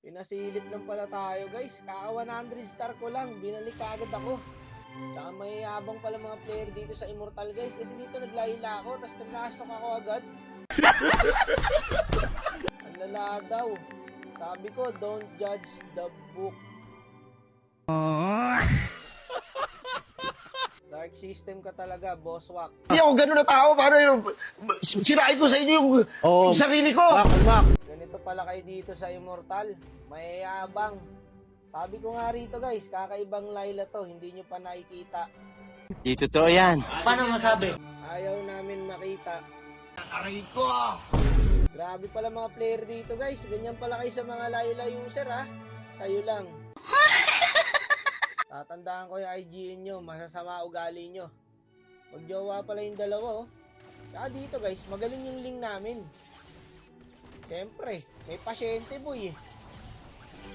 Pinasilip lang pala tayo guys. Kaka 100 star ko lang. Binalik agad ako. Tsaka may yabang pala mga player dito sa Immortal guys. Kasi dito naglayla ako. Tapos naglasok ako agad. Ang lala daw. Sabi ko, don't judge the book. Dark system ka talaga, boss wak. Hindi ako ganun na tao. Paano yung sirain ko sa inyo yung sarili ko? Ganito pala kayo dito sa Immortal. Mayayabang. Sabi ko nga rito guys, kakaibang Layla to. Hindi nyo pa nakikita. Di totoo yan. Paano masabi? Ayaw namin makita. Aray ko! Grabe pala mga player dito guys. Ganyan pala kayo sa mga Layla user ha. Sa'yo lang. Tatandaan ko yung IGN nyo. Masasama ugali nyo. Magjowa pala yung dalawa oh. Saka dito guys, magaling yung link namin. Siyempre, may pasyente boy eh.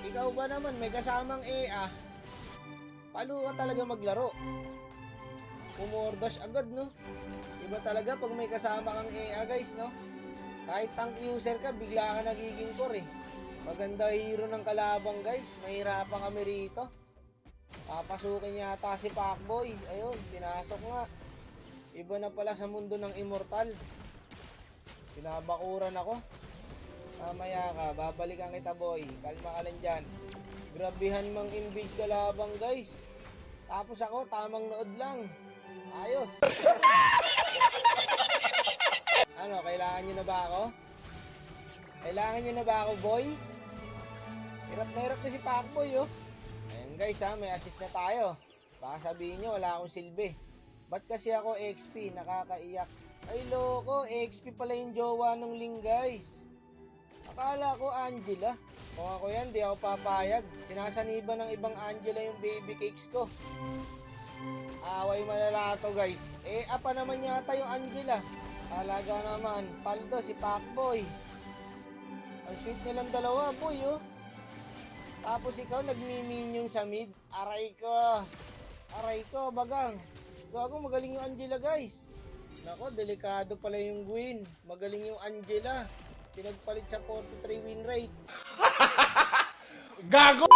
Ikaw ba naman, may kasamang EA. Paano ka talaga maglaro? Pumordash agad no? Iba talaga pag may kasama kang EA guys no? Kahit tank user ka, bigla ka nagiging core eh. Maganda hero ng kalabang guys. Mahirapan kami rito. Papasukin yata si Pacboy. Ayun, pinasok nga. Iba na pala sa mundo ng Immortal. Pinabakuran ako. Mamaya ka, babalikan kita boy. Kalma ka lang dyan. Grabihan mang invade kalabang guys. Tapos ako, tamang nood lang. Ayos. Ano, kailangan nyo na ba ako? Kailangan nyo na ba ako boy? Hirap na hirap na si Pacboy oh. Ayan guys ha, may assist na tayo. Baka sabihin nyo, wala akong silbi. Ba't kasi ako XP? Nakakaiyak. Ay loko, XP pala yung jowa ng Ling guys. Akala ko Angela. Kung ako yan, di ako papayag. Sinasaniban ng ibang Angela yung baby cakes ko. Away malala to guys. Apa naman yata yung Angela. Talaga naman, paldo si Pacboy. Ang sweet nilang dalawa boy oh. Tapos ikaw nagmiminyong sa mid. Aray ko, bagang. Gago, magaling yung Angela guys. Nako, delikado pala yung Gwen. Magaling yung Angela. Pinagpalit sa 43 win rate. Gago!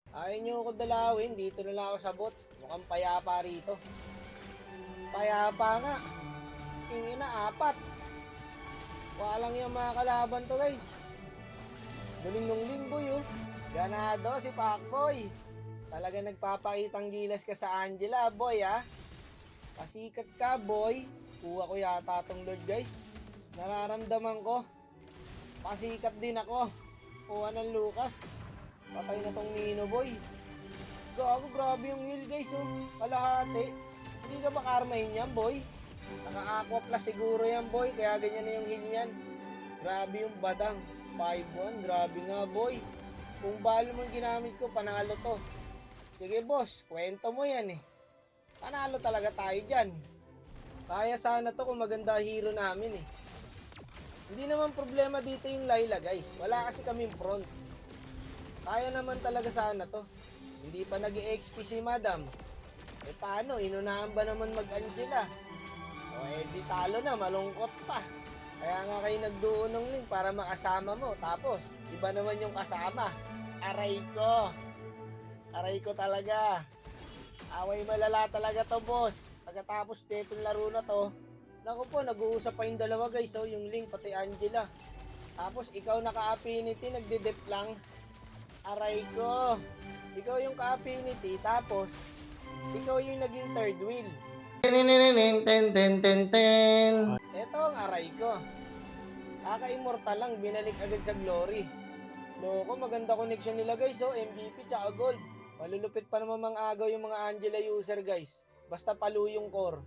Ayaw nyo ako dalawin. Dito na lang ako sa bot. Mukhang payapa rito. Payapa nga. Tingin na, 4. Walang yung mga kalaban to guys. Galing nung lingboy oh. Ganado si Pacboy. Talaga nagpapakitang gilas ka sa Angela boy ha. Pasikat ka boy. Kuha ko yata tong Lord guys. Nararamdaman ko. Pasikat din ako. Kuha ng Lucas. Patay na tong Nino boy. Gago, grabe yung heal guys oh. Kalahati. Hindi ka ba karmahin yan boy? Naka-aqua plus siguro yan boy. Kaya ganyan na yung heal niyan. Grabe yung badang. 5-1. Grabe nga boy. Kung balo mo ginamit ko, panalo to. Sige boss, kwento mo yan eh. Panalo talaga tayo dyan. Kaya sana to kung maganda hero namin eh. Hindi naman problema dito yung Layla guys. Wala kasi kaming front. Kaya naman talaga sana to. Hindi pa nag-XP si madam. Paano? Inunahan ba naman mag-Angela? O di talo na, malungkot pa. Kaya nga kayo nagduo ng link para makasama mo. Tapos, iba naman yung kasama. Aray ko talaga. Away malala talaga to boss. Pagkatapos ditong laro na to, naku po, nag-uusap pa yung dalawa guys. So, yung link pati Angela. Tapos, ikaw naka-affinity, nagde-dep lang. Aray ko. Ikaw yung ka-affinity, tapos, ikaw yung naging third wheel. Eto ang aray ko. Kaka-immortal lang, binalik agad sa glory. Loko, maganda connection nila guys oh. MVP tsaka gold. Malulupit pa naman mga agaw yung mga Angela user guys. Basta palu yung core.